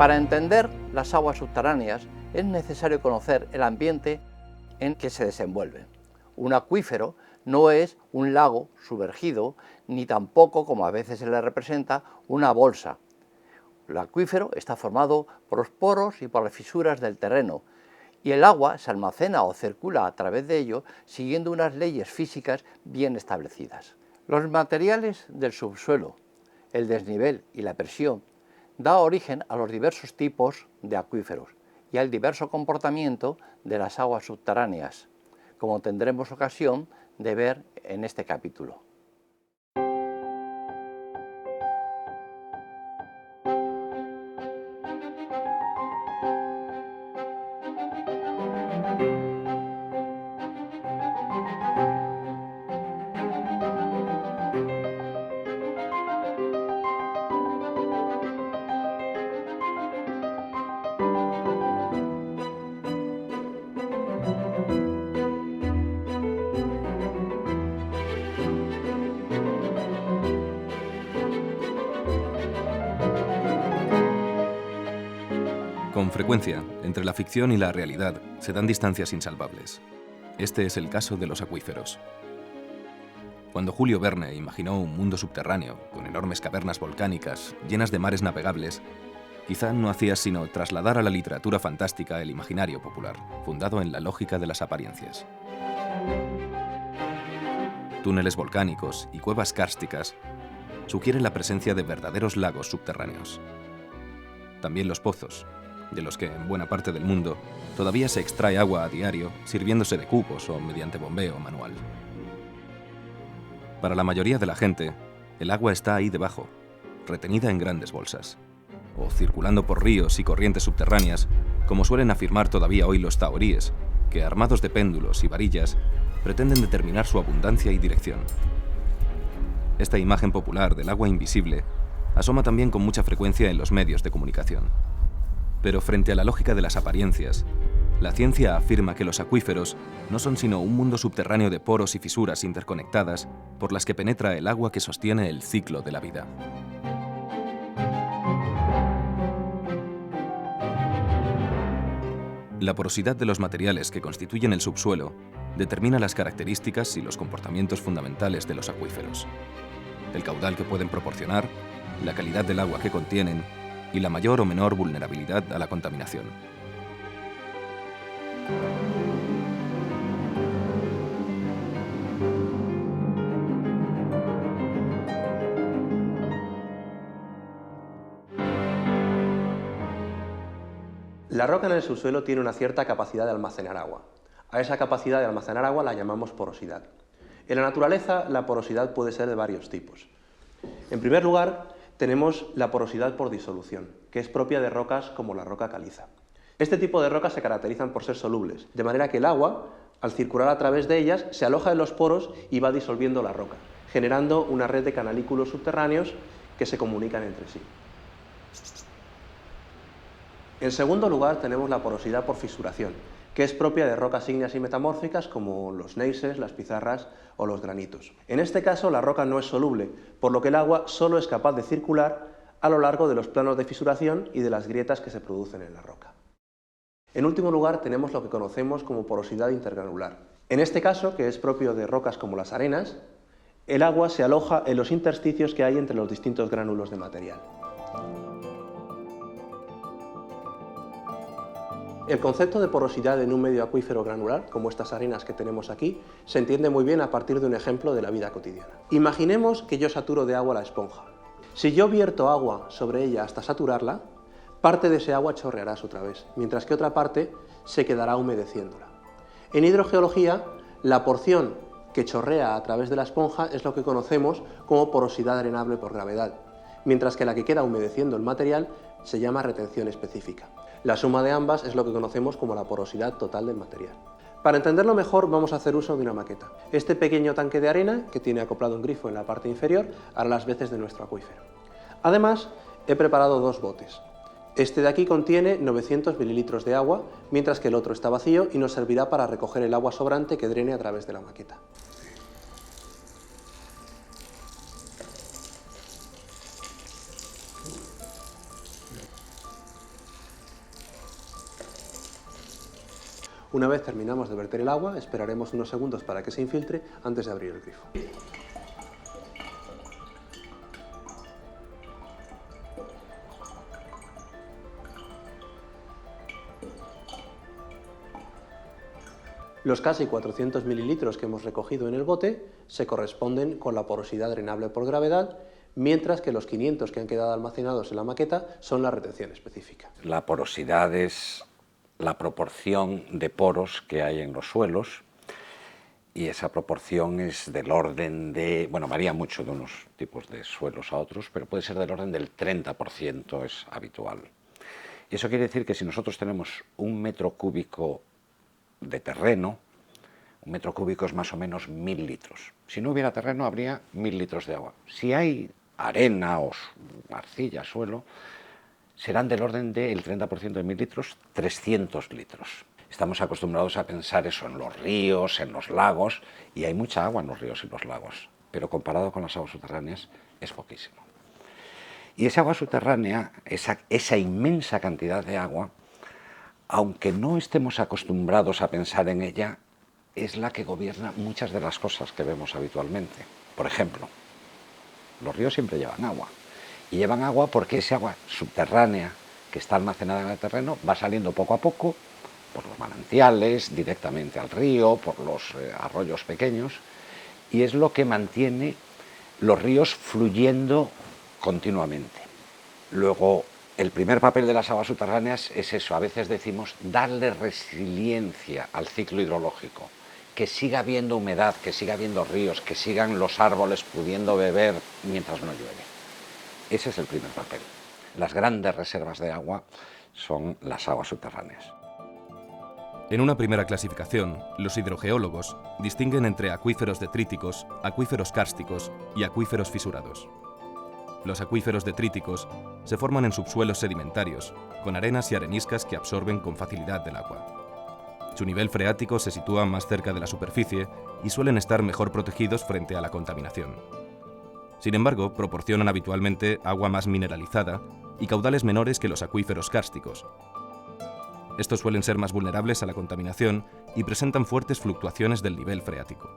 Para entender las aguas subterráneas es necesario conocer el ambiente en que se desenvuelven. Un acuífero no es un lago sumergido, ni tampoco, como a veces se le representa, una bolsa. El acuífero está formado por los poros y por las fisuras del terreno, y el agua se almacena o circula a través de ello siguiendo unas leyes físicas bien establecidas. Los materiales del subsuelo, el desnivel y la presión da origen a los diversos tipos de acuíferos y al diverso comportamiento de las aguas subterráneas, como tendremos ocasión de ver en este capítulo. Con frecuencia, entre la ficción y la realidad se dan distancias insalvables. Este es el caso de los acuíferos. Cuando Julio Verne imaginó un mundo subterráneo, con enormes cavernas volcánicas, llenas de mares navegables, quizá no hacía sino trasladar a la literatura fantástica el imaginario popular, fundado en la lógica de las apariencias. Túneles volcánicos y cuevas kársticas sugieren la presencia de verdaderos lagos subterráneos. También los pozos, de los que en buena parte del mundo todavía se extrae agua a diario sirviéndose de cubos o mediante bombeo manual. Para la mayoría de la gente, el agua está ahí debajo, retenida en grandes bolsas, o circulando por ríos y corrientes subterráneas, como suelen afirmar todavía hoy los taoríes, que armados de péndulos y varillas pretenden determinar su abundancia y dirección. Esta imagen popular del agua invisible asoma también con mucha frecuencia en los medios de comunicación. Pero frente a la lógica de las apariencias, la ciencia afirma que los acuíferos no son sino un mundo subterráneo de poros y fisuras interconectadas por las que penetra el agua que sostiene el ciclo de la vida. La porosidad de los materiales que constituyen el subsuelo determina las características y los comportamientos fundamentales de los acuíferos. El caudal que pueden proporcionar, la calidad del agua que contienen y la mayor o menor vulnerabilidad a la contaminación. La roca en el subsuelo tiene una cierta capacidad de almacenar agua. A esa capacidad de almacenar agua la llamamos porosidad. En la naturaleza, la porosidad puede ser de varios tipos. En primer lugar, tenemos la porosidad por disolución, que es propia de rocas como la roca caliza. Este tipo de rocas se caracterizan por ser solubles, de manera que el agua, al circular a través de ellas, se aloja en los poros y va disolviendo la roca, generando una red de canalículos subterráneos que se comunican entre sí. En segundo lugar, tenemos la porosidad por fisuración, que es propia de rocas ígneas y metamórficas como los gneisses, las pizarras o los granitos. En este caso, la roca no es soluble, por lo que el agua solo es capaz de circular a lo largo de los planos de fisuración y de las grietas que se producen en la roca. En último lugar, tenemos lo que conocemos como porosidad intergranular. En este caso, que es propio de rocas como las arenas, el agua se aloja en los intersticios que hay entre los distintos gránulos de material. El concepto de porosidad en un medio acuífero granular, como estas arenas que tenemos aquí, se entiende muy bien a partir de un ejemplo de la vida cotidiana. Imaginemos que yo saturo de agua la esponja. Si yo vierto agua sobre ella hasta saturarla, parte de ese agua chorreará otra vez, mientras que otra parte se quedará humedeciéndola. En hidrogeología, la porción que chorrea a través de la esponja es lo que conocemos como porosidad drenable por gravedad, mientras que la que queda humedeciendo el material se llama retención específica. La suma de ambas es lo que conocemos como la porosidad total del material. Para entenderlo mejor vamos a hacer uso de una maqueta. Este pequeño tanque de arena, que tiene acoplado un grifo en la parte inferior, hará las veces de nuestro acuífero. Además, he preparado dos botes. Este de aquí contiene 900 mililitros de agua, mientras que el otro está vacío y nos servirá para recoger el agua sobrante que drene a través de la maqueta. Una vez terminamos de verter el agua, esperaremos unos segundos para que se infiltre antes de abrir el grifo. Los casi 400 mililitros que hemos recogido en el bote se corresponden con la porosidad drenable por gravedad, mientras que los 500 que han quedado almacenados en la maqueta son la retención específica. La porosidad es la proporción de poros que hay en los suelos, y esa proporción es del orden de, bueno, varía mucho de unos tipos de suelos a otros, pero puede ser del orden del 30%, es habitual. Y eso quiere decir que si nosotros tenemos 1 metro cúbico de terreno, 1 metro cúbico es más o menos 1000 litros. Si no hubiera terreno, habría 1000 litros de agua. Si hay arena o arcilla, suelo, serán del orden del 30% de 1000 litros, 300 litros. Estamos acostumbrados a pensar eso en los ríos, en los lagos, y hay mucha agua en los ríos y los lagos, pero comparado con las aguas subterráneas es poquísimo. Y esa agua subterránea, esa inmensa cantidad de agua, aunque no estemos acostumbrados a pensar en ella, es la que gobierna muchas de las cosas que vemos habitualmente. Por ejemplo, los ríos siempre llevan agua, y llevan agua porque esa agua subterránea que está almacenada en el terreno va saliendo poco a poco por los manantiales, directamente al río, por los arroyos pequeños, y es lo que mantiene los ríos fluyendo continuamente. Luego, el primer papel de las aguas subterráneas es eso, a veces decimos darle resiliencia al ciclo hidrológico, que siga habiendo humedad, que siga habiendo ríos, que sigan los árboles pudiendo beber mientras no llueve. Ese es el primer papel. Las grandes reservas de agua son las aguas subterráneas. En una primera clasificación, los hidrogeólogos distinguen entre acuíferos detríticos, acuíferos kársticos y acuíferos fisurados. Los acuíferos detríticos se forman en subsuelos sedimentarios, con arenas y areniscas que absorben con facilidad del agua. Su nivel freático se sitúa más cerca de la superficie y suelen estar mejor protegidos frente a la contaminación. Sin embargo, proporcionan habitualmente agua más mineralizada y caudales menores que los acuíferos kársticos. Estos suelen ser más vulnerables a la contaminación y presentan fuertes fluctuaciones del nivel freático.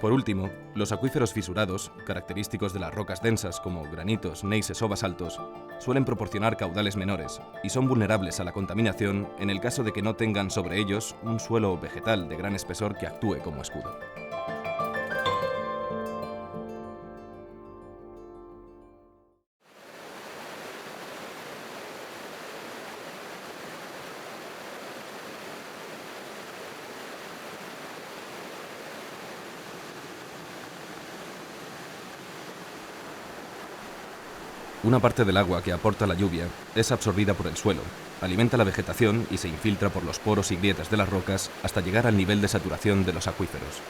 Por último, los acuíferos fisurados, característicos de las rocas densas como granitos, neises o basaltos, suelen proporcionar caudales menores y son vulnerables a la contaminación en el caso de que no tengan sobre ellos un suelo vegetal de gran espesor que actúe como escudo. Una parte del agua que aporta la lluvia es absorbida por el suelo, alimenta la vegetación y se infiltra por los poros y grietas de las rocas hasta llegar al nivel de saturación de los acuíferos.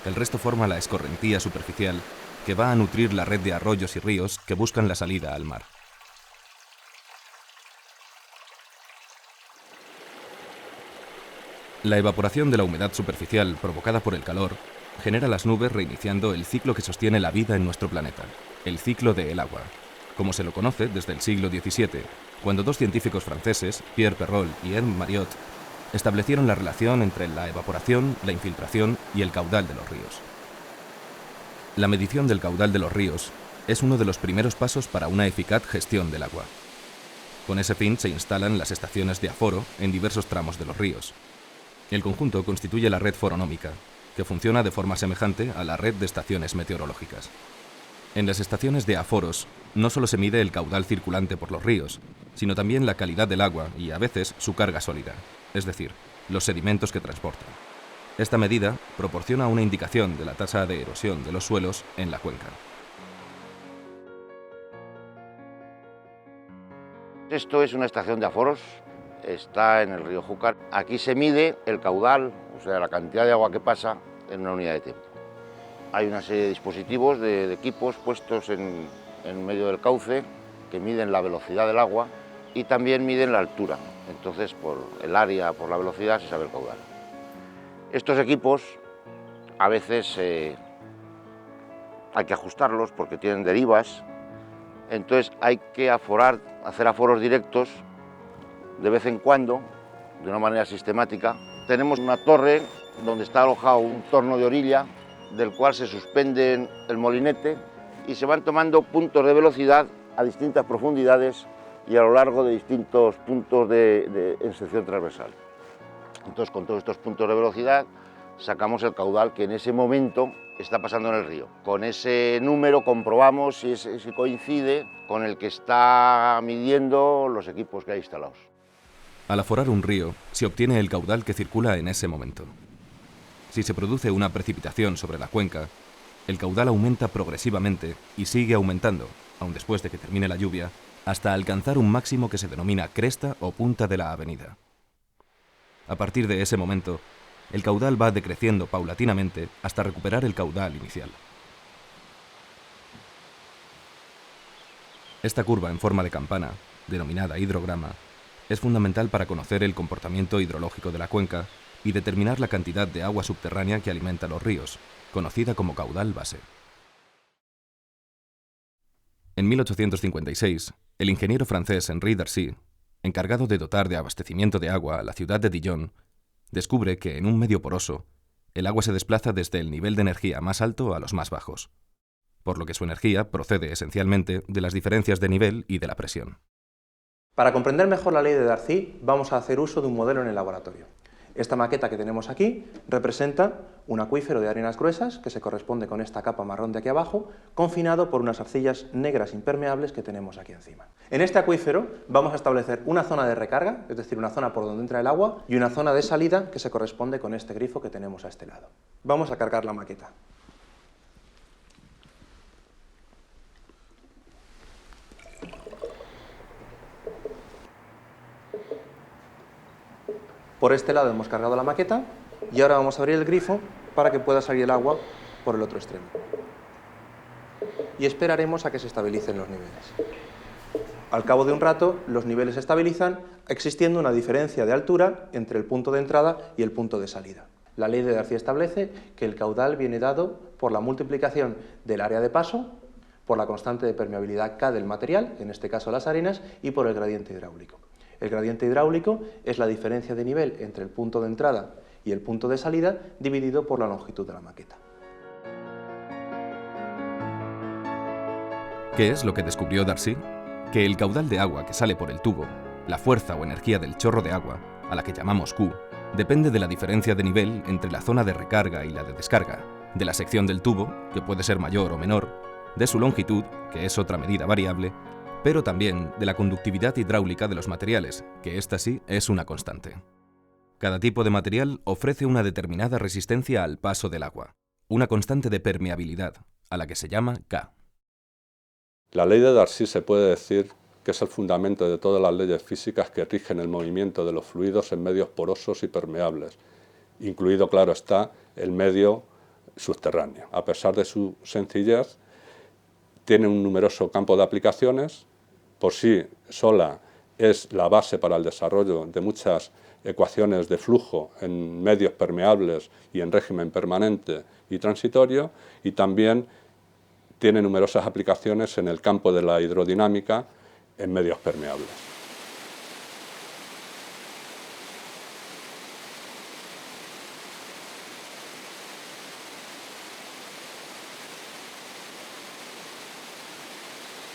El resto forma la escorrentía superficial que va a nutrir la red de arroyos y ríos que buscan la salida al mar. La evaporación de la humedad superficial provocada por el calor genera las nubes reiniciando el ciclo que sostiene la vida en nuestro planeta, el ciclo del agua, como se lo conoce desde el siglo XVII, cuando dos científicos franceses, Pierre Perrault y Edme Mariotte, establecieron la relación entre la evaporación, la infiltración y el caudal de los ríos. La medición del caudal de los ríos es uno de los primeros pasos para una eficaz gestión del agua. Con ese fin se instalan las estaciones de aforo en diversos tramos de los ríos. El conjunto constituye la red foronómica, que funciona de forma semejante a la red de estaciones meteorológicas. En las estaciones de aforos no solo se mide el caudal circulante por los ríos, sino también la calidad del agua y, a veces, su carga sólida, es decir, los sedimentos que transportan. Esta medida proporciona una indicación de la tasa de erosión de los suelos en la cuenca. Esto es una estación de aforos, está en el río Júcar. Aquí se mide el caudal, o sea, la cantidad de agua que pasa en una unidad de tiempo. Hay una serie de dispositivos, de equipos puestos en medio del cauce que miden la velocidad del agua y también miden la altura. Entonces, por el área, por la velocidad, se sabe el caudal. Estos equipos a veces hay que ajustarlos porque tienen derivas, entonces hay que aforar, hacer aforos directos de vez en cuando de una manera sistemática. Tenemos una torre donde está alojado un torno de orilla, del cual se suspende el molinete y se van tomando puntos de velocidad a distintas profundidades y a lo largo de distintos puntos en sección transversal. Entonces, con todos estos puntos de velocidad sacamos el caudal que en ese momento está pasando en el río. Con ese número comprobamos si coincide con el que está midiendo los equipos que hay instalados. Al aforar un río, se obtiene el caudal que circula en ese momento. Si se produce una precipitación sobre la cuenca, el caudal aumenta progresivamente y sigue aumentando, aun después de que termine la lluvia, hasta alcanzar un máximo que se denomina cresta o punta de la avenida. A partir de ese momento, el caudal va decreciendo paulatinamente hasta recuperar el caudal inicial. Esta curva en forma de campana, denominada hidrograma, es fundamental para conocer el comportamiento hidrológico de la cuenca y determinar la cantidad de agua subterránea que alimenta los ríos, conocida como caudal base. En 1856, el ingeniero francés Henri Darcy, encargado de dotar de abastecimiento de agua a la ciudad de Dijon, descubre que en un medio poroso, el agua se desplaza desde el nivel de energía más alto a los más bajos, por lo que su energía procede esencialmente de las diferencias de nivel y de la presión. Para comprender mejor la ley de Darcy, vamos a hacer uso de un modelo en el laboratorio. Esta maqueta que tenemos aquí representa un acuífero de arenas gruesas que se corresponde con esta capa marrón de aquí abajo, confinado por unas arcillas negras impermeables que tenemos aquí encima. En este acuífero vamos a establecer una zona de recarga, es decir, una zona por donde entra el agua, y una zona de salida que se corresponde con este grifo que tenemos a este lado. Vamos a cargar la maqueta. Por este lado hemos cargado la maqueta y ahora vamos a abrir el grifo para que pueda salir el agua por el otro extremo. Y esperaremos a que se estabilicen los niveles. Al cabo de un rato, los niveles se estabilizan, existiendo una diferencia de altura entre el punto de entrada y el punto de salida. La ley de Darcy establece que el caudal viene dado por la multiplicación del área de paso, por la constante de permeabilidad K del material, en este caso las arenas, y por el gradiente hidráulico. El gradiente hidráulico es la diferencia de nivel entre el punto de entrada y el punto de salida dividido por la longitud de la maqueta. ¿Qué es lo que descubrió Darcy? Que el caudal de agua que sale por el tubo, la fuerza o energía del chorro de agua, a la que llamamos Q, depende de la diferencia de nivel entre la zona de recarga y la de descarga, de la sección del tubo, que puede ser mayor o menor, de su longitud, que es otra medida variable, pero también de la conductividad hidráulica de los materiales, que esta sí es una constante. Cada tipo de material ofrece una determinada resistencia al paso del agua, una constante de permeabilidad, a la que se llama K. La ley de Darcy se puede decir que es el fundamento de todas las leyes físicas que rigen el movimiento de los fluidos en medios porosos y permeables, incluido, claro está, el medio subterráneo. A pesar de su sencillez, tiene un numeroso campo de aplicaciones. Por sí sola es la base para el desarrollo de muchas ecuaciones de flujo en medios permeables y en régimen permanente y transitorio, y también tiene numerosas aplicaciones en el campo de la hidrodinámica en medios permeables.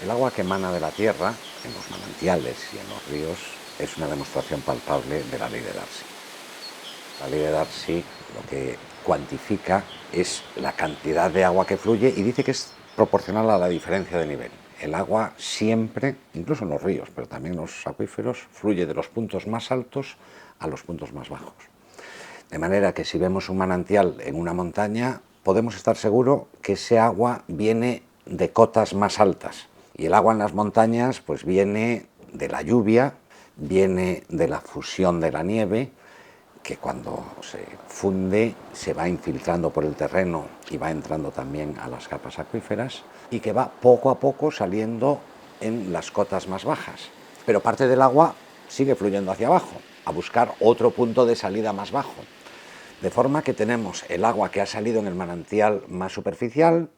El agua que emana de la tierra, en los manantiales y en los ríos, es una demostración palpable de la ley de Darcy. La ley de Darcy lo que cuantifica es la cantidad de agua que fluye y dice que es proporcional a la diferencia de nivel. El agua siempre, incluso en los ríos, pero también en los acuíferos, fluye de los puntos más altos a los puntos más bajos. De manera que si vemos un manantial en una montaña, podemos estar seguros que ese agua viene de cotas más altas. Y el agua en las montañas pues viene de la lluvia, viene de la fusión de la nieve, que cuando se funde se va infiltrando por el terreno y va entrando también a las capas acuíferas, y que va poco a poco saliendo en las cotas más bajas. Pero parte del agua sigue fluyendo hacia abajo, a buscar otro punto de salida más bajo. De forma que tenemos el agua que ha salido en el manantial más superficial,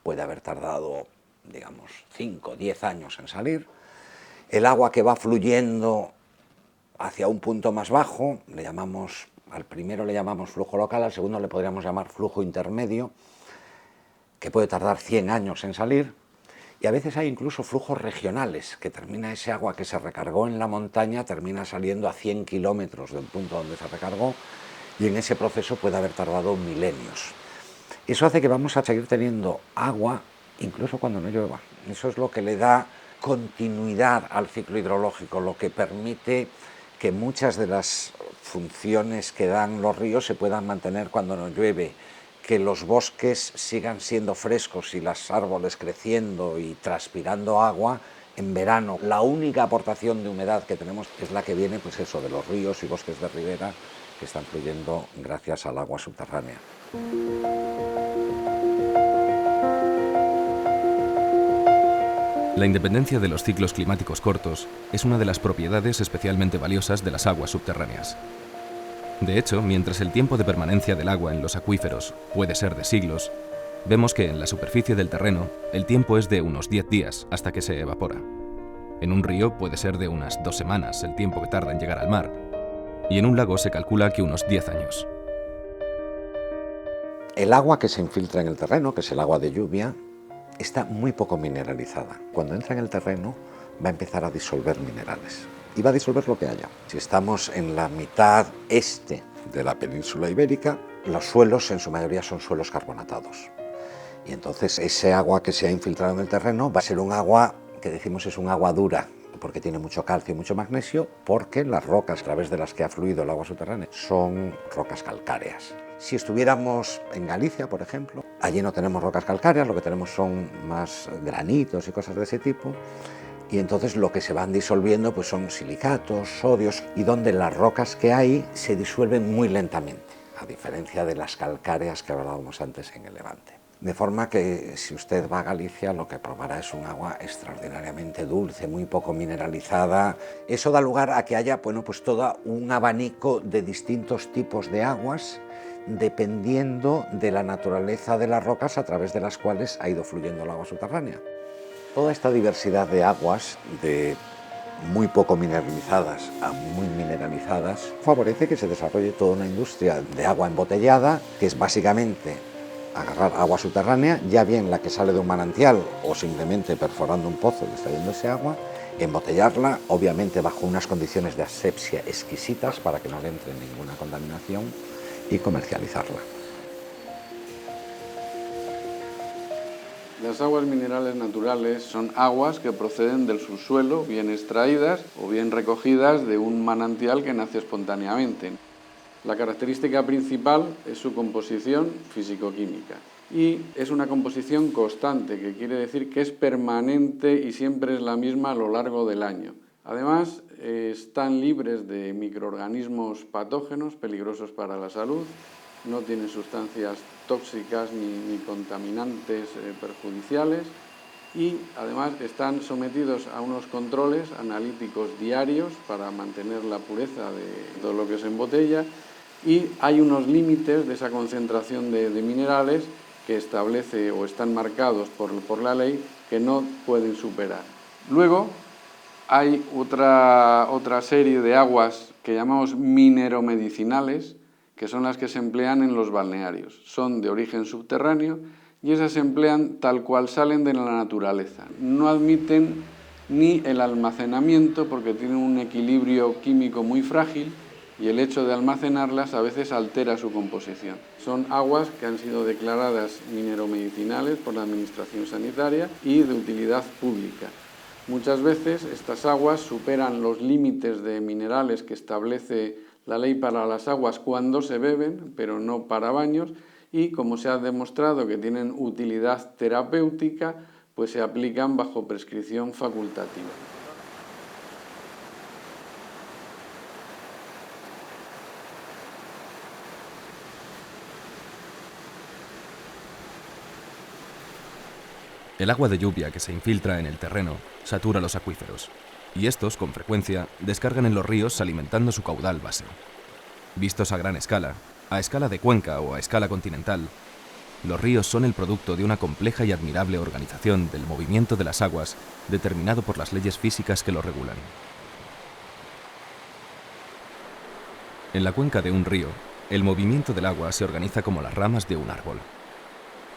puede haber tardado, digamos, 5 o 10 años en salir, el agua que va fluyendo hacia un punto más bajo, al primero le llamamos flujo local, al segundo le podríamos llamar flujo intermedio, que puede tardar 100 años en salir, y a veces hay incluso flujos regionales, que termina ese agua que se recargó en la montaña, termina saliendo a 100 kilómetros del punto donde se recargó, y en ese proceso puede haber tardado milenios. Eso hace que vamos a seguir teniendo agua incluso cuando no llueva. Eso es lo que le da continuidad al ciclo hidrológico, lo que permite que muchas de las funciones que dan los ríos se puedan mantener cuando no llueve, que los bosques sigan siendo frescos y los árboles creciendo y transpirando agua en verano. La única aportación de humedad que tenemos es la que viene, pues eso, de los ríos y bosques de ribera que están fluyendo gracias al agua subterránea. La independencia de los ciclos climáticos cortos es una de las propiedades especialmente valiosas de las aguas subterráneas. De hecho, mientras el tiempo de permanencia del agua en los acuíferos puede ser de siglos, vemos que en la superficie del terreno el tiempo es de unos 10 días hasta que se evapora. En un río puede ser de unas 2 semanas el tiempo que tarda en llegar al mar, y en un lago se calcula que unos 10 años. El agua que se infiltra en el terreno, que es el agua de lluvia, está muy poco mineralizada. Cuando entra en el terreno va a empezar a disolver minerales. Y va a disolver lo que haya. Si estamos en la mitad este de la península ibérica, los suelos en su mayoría son suelos carbonatados. Y entonces ese agua que se ha infiltrado en el terreno va a ser un agua que decimos es un agua dura, porque tiene mucho calcio y mucho magnesio, porque las rocas a través de las que ha fluido el agua subterránea son rocas calcáreas. Si estuviéramos en Galicia, por ejemplo, allí no tenemos rocas calcáreas, lo que tenemos son más granitos y cosas de ese tipo, y entonces lo que se van disolviendo pues son silicatos, sodios, y donde las rocas que hay se disuelven muy lentamente, a diferencia de las calcáreas que hablábamos antes en el Levante. De forma que si usted va a Galicia lo que probará es un agua extraordinariamente dulce, muy poco mineralizada. Eso da lugar a que haya pues todo un abanico de distintos tipos de aguas, dependiendo de la naturaleza de las rocas a través de las cuales ha ido fluyendo el agua subterránea. Toda esta diversidad de aguas, de muy poco mineralizadas a muy mineralizadas, favorece que se desarrolle toda una industria de agua embotellada, que es básicamente agarrar agua subterránea, ya bien la que sale de un manantial o simplemente perforando un pozo y extrayendo ese agua, embotellarla, obviamente bajo unas condiciones de asepsia exquisitas para que no le entre ninguna contaminación, y comercializarla. Las aguas minerales naturales son aguas que proceden del subsuelo, bien extraídas o bien recogidas de un manantial que nace espontáneamente. La característica principal es su composición físico-química y es una composición constante, que quiere decir que es permanente y siempre es la misma a lo largo del año. Además, están libres de microorganismos patógenos peligrosos para la salud, no tienen sustancias tóxicas ni contaminantes perjudiciales y además están sometidos a unos controles analíticos diarios para mantener la pureza de todo lo que se embotella, y hay unos límites de esa concentración de minerales que establece o están marcados por la ley que no pueden superar. Luego hay otra serie de aguas que llamamos mineromedicinales, que son las que se emplean en los balnearios. Son de origen subterráneo y esas se emplean tal cual salen de la naturaleza. No admiten ni el almacenamiento porque tienen un equilibrio químico muy frágil y el hecho de almacenarlas a veces altera su composición. Son aguas que han sido declaradas mineromedicinales por la Administración Sanitaria y de utilidad pública. Muchas veces estas aguas superan los límites de minerales que establece la ley para las aguas cuando se beben, pero no para baños, y como se ha demostrado que tienen utilidad terapéutica, pues se aplican bajo prescripción facultativa. El agua de lluvia que se infiltra en el terreno satura los acuíferos, y estos, con frecuencia, descargan en los ríos alimentando su caudal base. Vistos a gran escala, a escala de cuenca o a escala continental, los ríos son el producto de una compleja y admirable organización del movimiento de las aguas determinado por las leyes físicas que lo regulan. En la cuenca de un río, el movimiento del agua se organiza como las ramas de un árbol.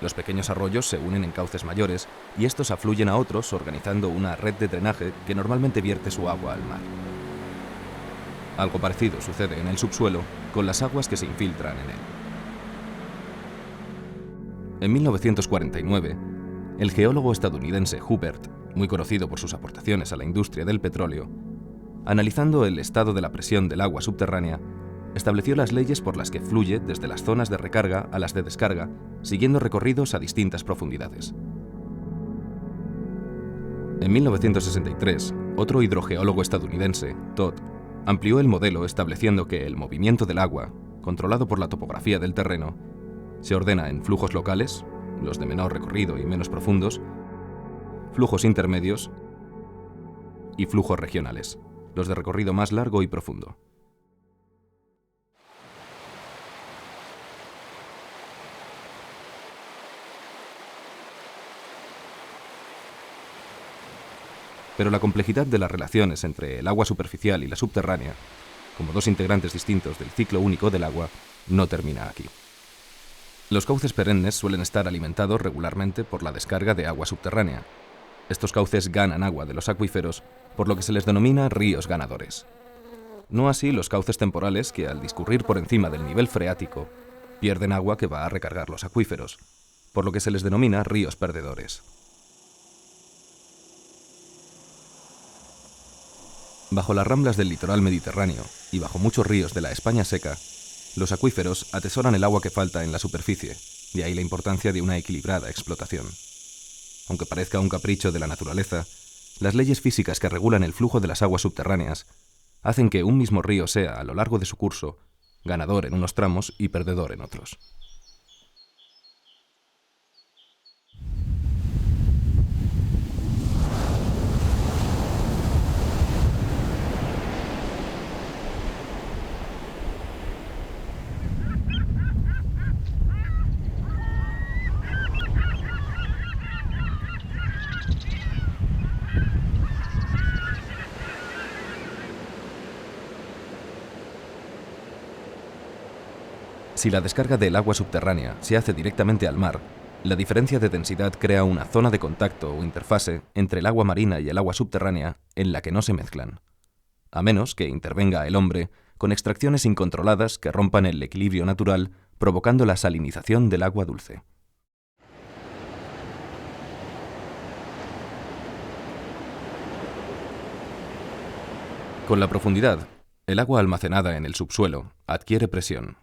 Los pequeños arroyos se unen en cauces mayores y estos afluyen a otros organizando una red de drenaje que normalmente vierte su agua al mar. Algo parecido sucede en el subsuelo con las aguas que se infiltran en él. En 1949, el geólogo estadounidense Hubbert, muy conocido por sus aportaciones a la industria del petróleo, analizando el estado de la presión del agua subterránea, estableció las leyes por las que fluye desde las zonas de recarga a las de descarga, siguiendo recorridos a distintas profundidades. En 1963, otro hidrogeólogo estadounidense, Todd, amplió el modelo estableciendo que el movimiento del agua, controlado por la topografía del terreno, se ordena en flujos locales, los de menor recorrido y menos profundos, flujos intermedios y flujos regionales, los de recorrido más largo y profundo. Pero la complejidad de las relaciones entre el agua superficial y la subterránea, como dos integrantes distintos del ciclo único del agua, no termina aquí. Los cauces perennes suelen estar alimentados regularmente por la descarga de agua subterránea. Estos cauces ganan agua de los acuíferos, por lo que se les denomina ríos ganadores. No así los cauces temporales que, al discurrir por encima del nivel freático, pierden agua que va a recargar los acuíferos, por lo que se les denomina ríos perdedores. Bajo las ramblas del litoral mediterráneo y bajo muchos ríos de la España seca, los acuíferos atesoran el agua que falta en la superficie, de ahí la importancia de una equilibrada explotación. Aunque parezca un capricho de la naturaleza, las leyes físicas que regulan el flujo de las aguas subterráneas hacen que un mismo río sea, a lo largo de su curso, ganador en unos tramos y perdedor en otros. Si la descarga del agua subterránea se hace directamente al mar, la diferencia de densidad crea una zona de contacto o interfase entre el agua marina y el agua subterránea en la que no se mezclan, a menos que intervenga el hombre con extracciones incontroladas que rompan el equilibrio natural, provocando la salinización del agua dulce. Con la profundidad, el agua almacenada en el subsuelo adquiere presión.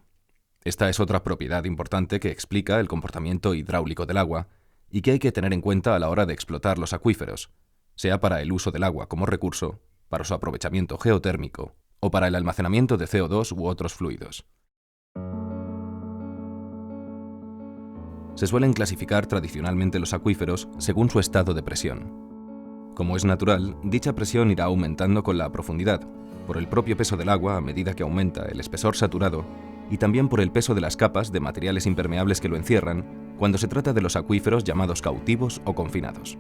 Esta es otra propiedad importante que explica el comportamiento hidráulico del agua y que hay que tener en cuenta a la hora de explotar los acuíferos, sea para el uso del agua como recurso, para su aprovechamiento geotérmico o para el almacenamiento de CO2 u otros fluidos. Se suelen clasificar tradicionalmente los acuíferos según su estado de presión. Como es natural, dicha presión irá aumentando con la profundidad, por el propio peso del agua a medida que aumenta el espesor saturado y también por el peso de las capas de materiales impermeables que lo encierran cuando se trata de los acuíferos llamados cautivos o confinados.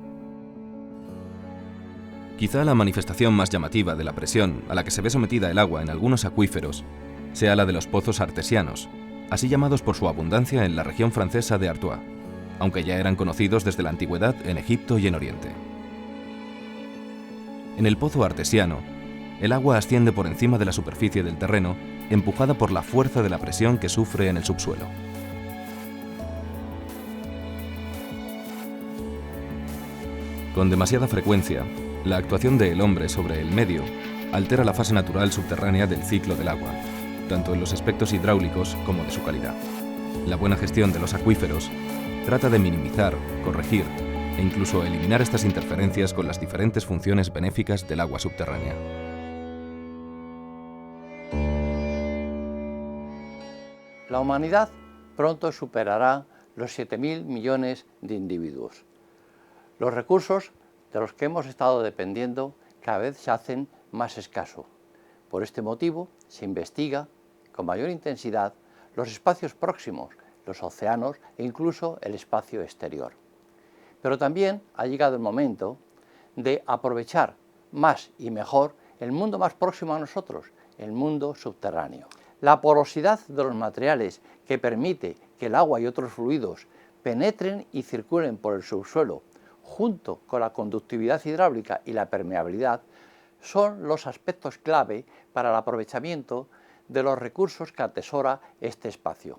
Quizá la manifestación más llamativa de la presión a la que se ve sometida el agua en algunos acuíferos sea la de los pozos artesianos, así llamados por su abundancia en la región francesa de Artois, aunque ya eran conocidos desde la antigüedad en Egipto y en Oriente. En el pozo artesiano, el agua asciende por encima de la superficie del terreno, empujada por la fuerza de la presión que sufre en el subsuelo. Con demasiada frecuencia, la actuación del hombre sobre el medio altera la fase natural subterránea del ciclo del agua, tanto en los aspectos hidráulicos como de su calidad. La buena gestión de los acuíferos trata de minimizar, corregir e incluso eliminar estas interferencias con las diferentes funciones benéficas del agua subterránea. La humanidad pronto superará los 7.000 millones de individuos. Los recursos de los que hemos estado dependiendo cada vez se hacen más escasos. Por este motivo, se investiga con mayor intensidad los espacios próximos, los océanos e incluso el espacio exterior. Pero también ha llegado el momento de aprovechar más y mejor el mundo más próximo a nosotros, el mundo subterráneo. La porosidad de los materiales que permite que el agua y otros fluidos penetren y circulen por el subsuelo, junto con la conductividad hidráulica y la permeabilidad, son los aspectos clave para el aprovechamiento de los recursos que atesora este espacio.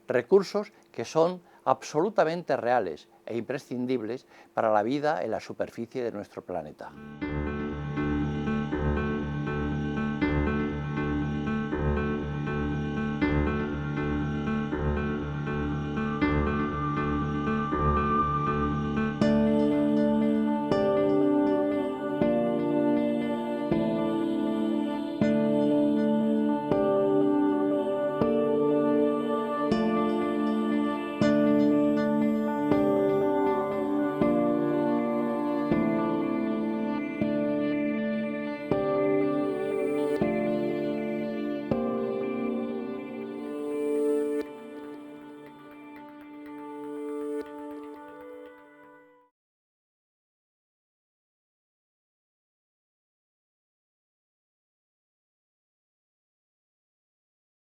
Recursos que son absolutamente reales e imprescindibles para la vida en la superficie de nuestro planeta.